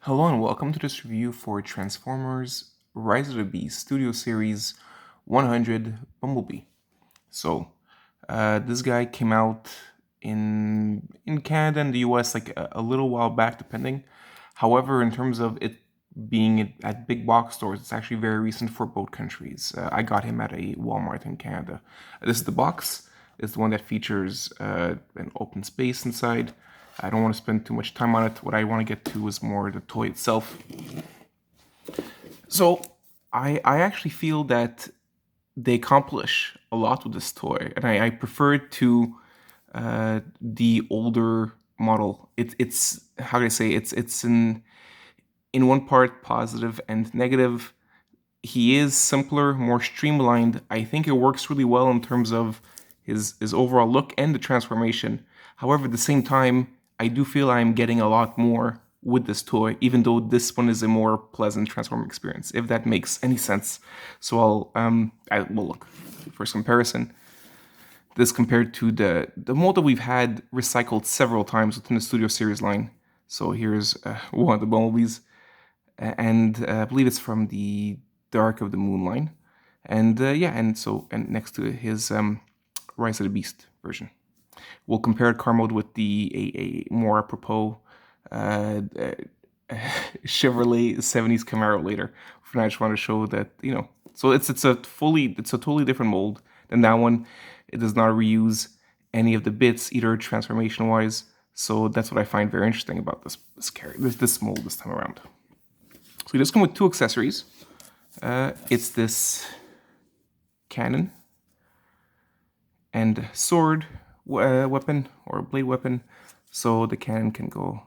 Hello and welcome to this review for Transformers Rise of the Beast Studio Series 100 Bumblebee. So, this guy came out in Canada and the US like a little while back, depending. However, in terms of it being at big box stores, it's actually very recent for both countries. I got him at a Walmart in Canada. This is the box. It's the one that features an open space inside. I don't want to spend too much time on it. What I want to get to is more the toy itself. So I actually feel that they accomplish a lot with this toy, and I prefer it to the older model. It's how do I say it's in one part positive and negative. He is simpler, more streamlined. I think it works really well in terms of his overall look and the transformation. However, at the same time, I do feel I'm getting a lot more with this toy, even though this one is a more pleasant transforming experience, if that makes any sense. So well, look, first comparison. This compared to the mold that we've had recycled several times within the Studio Series line. So here's one of the Bumblebees, and I believe it's from the Dark of the Moon line, and and next to his Rise of the Beast version. We'll compare car mode with the a more apropos uh, Chevrolet 70s Camaro later. For now, I just want to show that so it's a totally different mold than that one. It does not reuse any of the bits either transformation wise. So that's what I find very interesting about this mold this time around. So we just come with two accessories. It's this cannon and sword weapon or blade weapon, so the cannon can go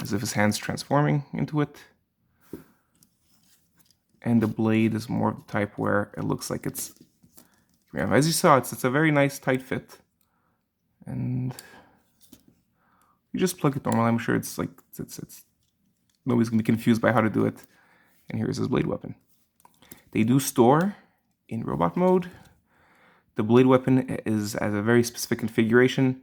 as if his hand's transforming into it, and the blade is more of the type where it looks like it's, as you saw, it's a very nice tight fit, and you just plug it normal. I'm sure it's nobody's gonna be confused by how to do it. And here's his blade weapon. They do store in robot mode. The blade weapon is as a very specific configuration.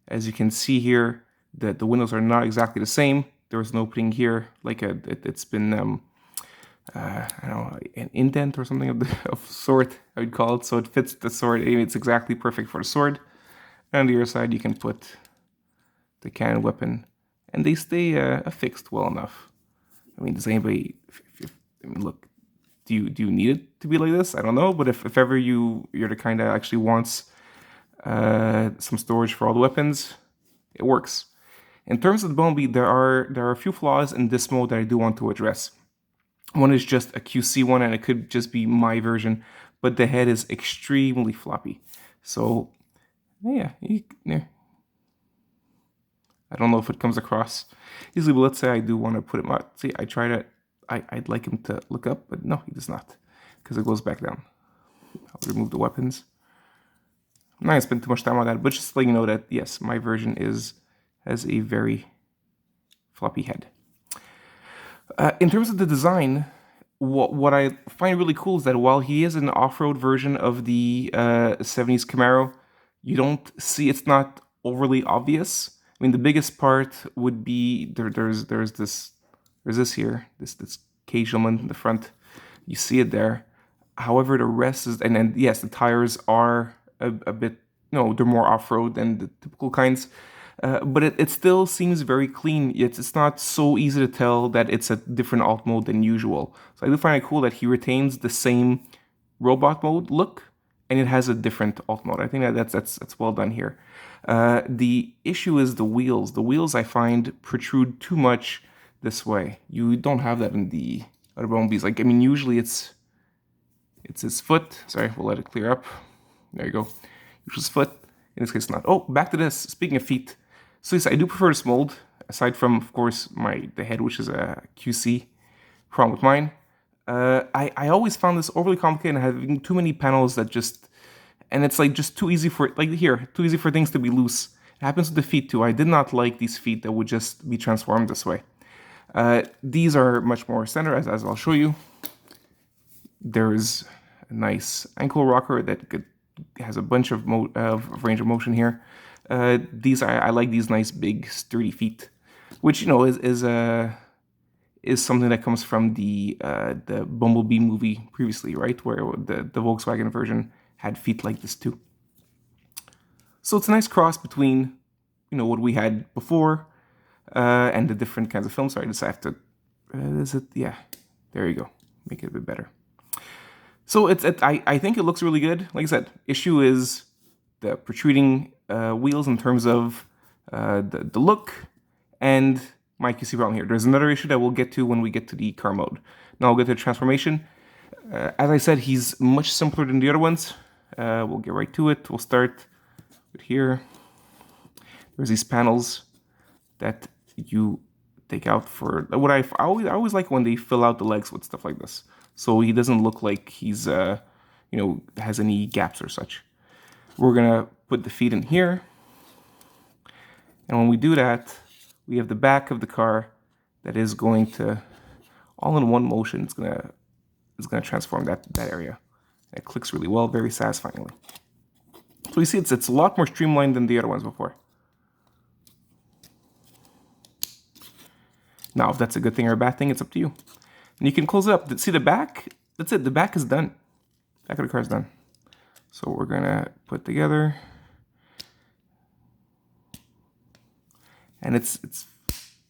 As you can see here, the windows are not exactly the same. There was an opening here, like it's been I don't know, an indent or something of sort, I would call it. So it fits the sword. It's exactly perfect for the sword. And on the other side, you can put the cannon weapon, and they stay affixed well enough. I mean, does anybody? Look, do you need it to be like this? I don't know, but if ever you're the kind that actually wants some storage for all the weapons, it works. In terms of the Bumblebee, there are a few flaws in this mode that I do want to address. One is just a QC one, and it could just be my version, but the head is extremely floppy. So yeah, I don't know if it comes across easily, but let's say I do want to put him out. See, I try to, I'd like him to look up, but no, he does not, because it goes back down. I'll remove the weapons. I'm not gonna spend too much time on that, but just to let you know that yes, my version has a very floppy head. In terms of the design, what I find really cool is that while he is an off-road version of the 70s Camaro, you don't see, it's not overly obvious. I mean, the biggest part would be there's this here, this cage element in the front. You see it there. However, the rest is, and then yes, the tires are a bit, they're more off-road than the typical kinds. But it still seems very clean. It's not so easy to tell that it's a different alt mode than usual. So I do find it cool that he retains the same robot mode look, and it has a different alt mode. I think that's well done here. The issue is the wheels. The wheels I find protrude too much this way. You don't have that in the other Bumblebees. Like, I mean, usually it's his foot. Sorry, we'll let it clear up. There you go. Usually his foot. In this case, not. Oh, back to this. Speaking of feet. So yes, I do prefer this mold, aside from, of course, the head, which is a QC problem with mine. I always found this overly complicated and having too many panels that just, and it's like just too easy for, like here, too easy for things to be loose. It happens with the feet too. I did not like these feet that would just be transformed this way. These are much more standard, as I'll show you. There's a nice ankle rocker that has a bunch of range of motion here. These I like these nice big sturdy feet, which is something that comes from the Bumblebee movie previously, right? Where the Volkswagen version had feet like this too. So it's a nice cross between, what we had before and the different kinds of films. So I just have to, is it? Yeah, there you go. Make it a bit better. So I think it looks really good. Like I said, issue is the protruding wheels in terms of the look and my QC problem here. There's another issue that we'll get to when we get to the car mode. Now I'll get to the transformation. As I said, he's much simpler than the other ones. We'll get right to it. We'll start with here. There's these panels that you take out for what I always like when they fill out the legs with stuff like this, so he doesn't look like he's has any gaps or such. We're gonna put the feet in here, and when we do that, we have the back of the car that is going to, all in one motion, it's gonna transform that area. It clicks really well, very satisfyingly. So you see, it's a lot more streamlined than the other ones before. Now, if that's a good thing or a bad thing, it's up to you. And you can close it up. See the back? That's it. The back is done. Back of the car is done. So we're gonna put together, and it's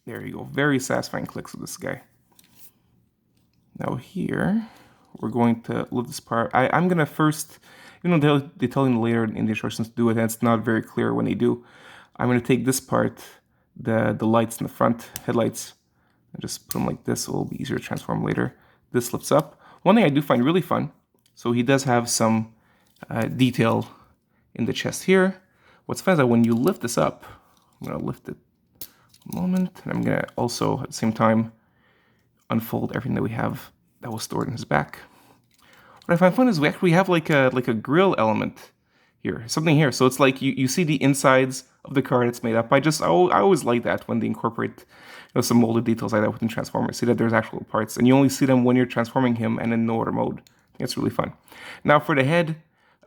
there you go. Very satisfying clicks with this guy. Now here, we're going to lift this part. I'm gonna first, they tell you later in the instructions to do it, and it's not very clear when they do. I'm gonna take this part, the lights in the front, headlights, and just put them like this, so it'll be easier to transform later. This lifts up. One thing I do find really fun, so he does have some detail in the chest here. What's fun is that when you lift this up, I'm gonna lift it a moment, and I'm gonna also at the same time unfold everything that we have that was stored in his back. What I find fun is we actually have like a grill element here, something here. So it's like you see the insides of the car that's made up. I always like that when they incorporate some molded details like that within Transformers. See that there's actual parts, and you only see them when you're transforming him and in no other mode. I think it's really fun. Now for the head,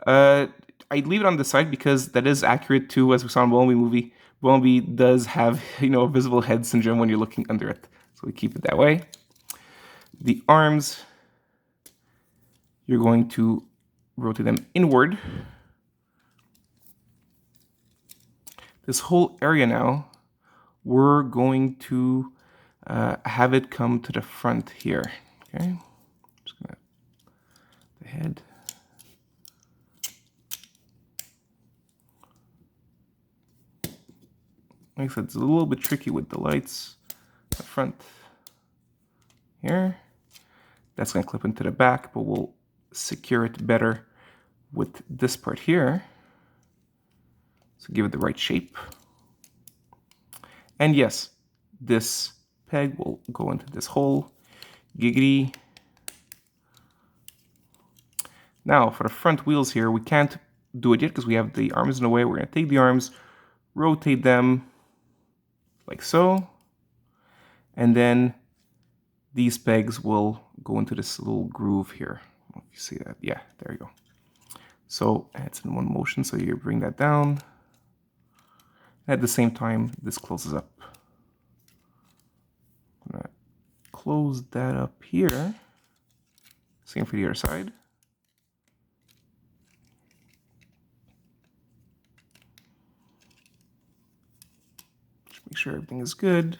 I'd leave it on the side because that is accurate too, as we saw in Bumblebee movie. Bumblebee does have a visible head syndrome when you're looking under it, so we keep it that way. The arms, you're going to rotate them inward. This whole area now, we're going to have it come to the front here. Okay, just gonna the head. Like I said, it's a little bit tricky with the lights up front here. That's gonna clip into the back, but we'll secure it better with this part here. So give it the right shape. And yes, this peg will go into this hole. Giggity. Now for the front wheels here, we can't do it yet because we have the arms in the way. We're gonna take the arms, rotate them like so, and then these pegs will go into this little groove here. If you see that, yeah, there you go. So it's in one motion, so you bring that down. At the same time, this closes up. I'm gonna close that up here. Same for the other side. Just make sure everything is good.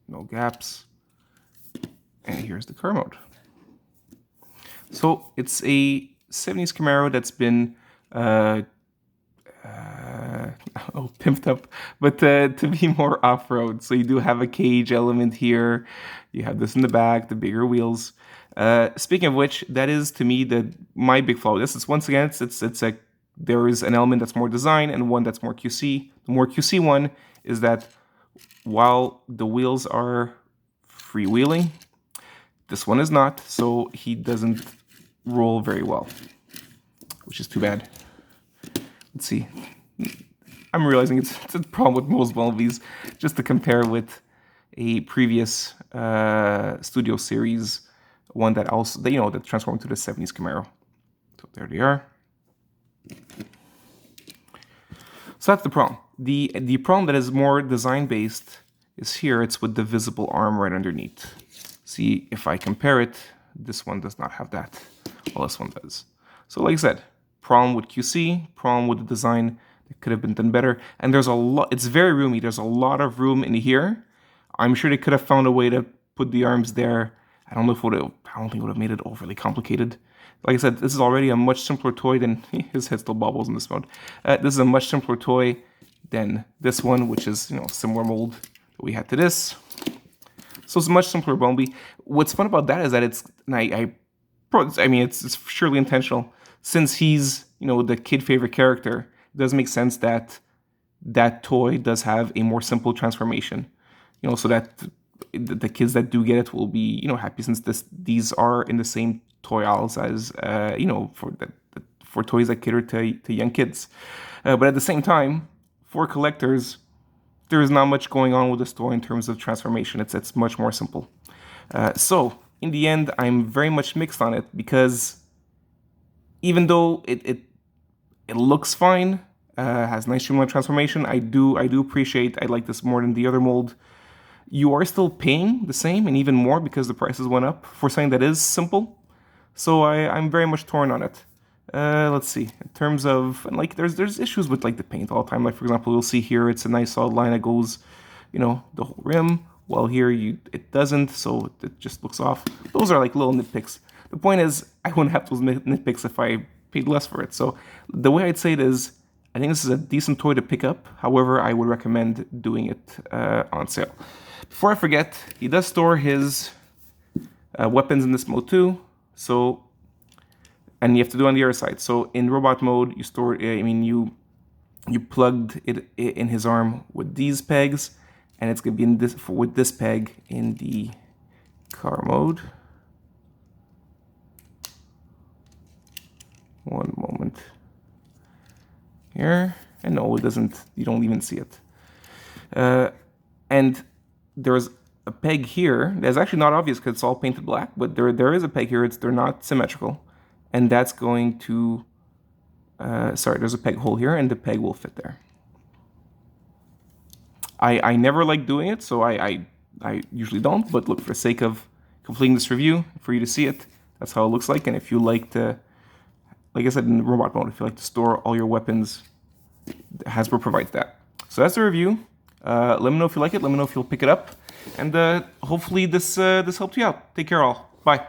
No gaps. And here's the car mode. So it's a 70s Camaro that's been pimped up, but to be more off-road. So you do have a cage element here. You have this in the back, the bigger wheels. Speaking of which, that is to me my big flaw with this. It's once again, there is an element that's more design and one that's more QC. The more QC one is that while the wheels are freewheeling, this one is not, so he doesn't roll very well, which is too bad. Let's see. I'm realizing it's a problem with most Bumblebees. Just to compare with a previous studio series one that also, that transformed to the 70s Camaro. So there they are. So that's the problem. The problem that is more design based is here. It's with the visible arm right underneath. See, if I compare it, this one does not have that. Well, this one does. So like I said, problem with QC, problem with the design. It could have been done better. And there's a lot, it's very roomy. There's a lot of room in here. I'm sure they could have found a way to put the arms there. I don't know if I don't think it would have made it overly complicated. Like I said, this is already a much simpler toy than, his head still bobbles in this mode. This is a much simpler toy than this one, which is, similar mold that we had to this. So it's a much simpler Bumblebee. What's fun about that is that it's, it's surely intentional. Since he's, the kid favorite character, it does make sense that that toy does have a more simple transformation. So that the kids that do get it will be, happy, since these are in the same toy aisles as, for toys that cater to young kids. But at the same time, for collectors, there is not much going on with this toy in terms of transformation. It's much more simple. So in the end, I'm very much mixed on it, because even though it looks fine, has nice streamlined transformation, I do appreciate, I like this more than the other mold. You are still paying the same and even more because the prices went up for something that is simple. So I'm very much torn on it. Let's see. In terms of, there's issues with the paint all the time. Like, for example, you'll see here it's a nice solid line that goes, the whole rim. Well, here it doesn't, so it just looks off. Those are little nitpicks. The point is, I wouldn't have those nitpicks if I paid less for it. So the way I'd say it is, I think this is a decent toy to pick up. However, I would recommend doing it on sale. Before I forget, he does store his weapons in this mode too. So, and you have to do it on the other side. So in robot mode, you store, you plugged it in his arm with these pegs, and it's gonna be in this with this peg in the car mode. One moment. Here, and no, it doesn't. You don't even see it. And there's a peg here that's actually not obvious because it's all painted black, but there is a peg here. They're not symmetrical, and that's going to. There's a peg hole here, and the peg will fit there. I never like doing it, so I usually don't. But look, for the sake of completing this review, for you to see it, that's how it looks like. And if you like to, like I said, in robot mode, if you like to store all your weapons, Hasbro provides that. So that's the review. Let me know if you like it. Let me know if you'll pick it up. And hopefully this helped you out. Take care all. Bye.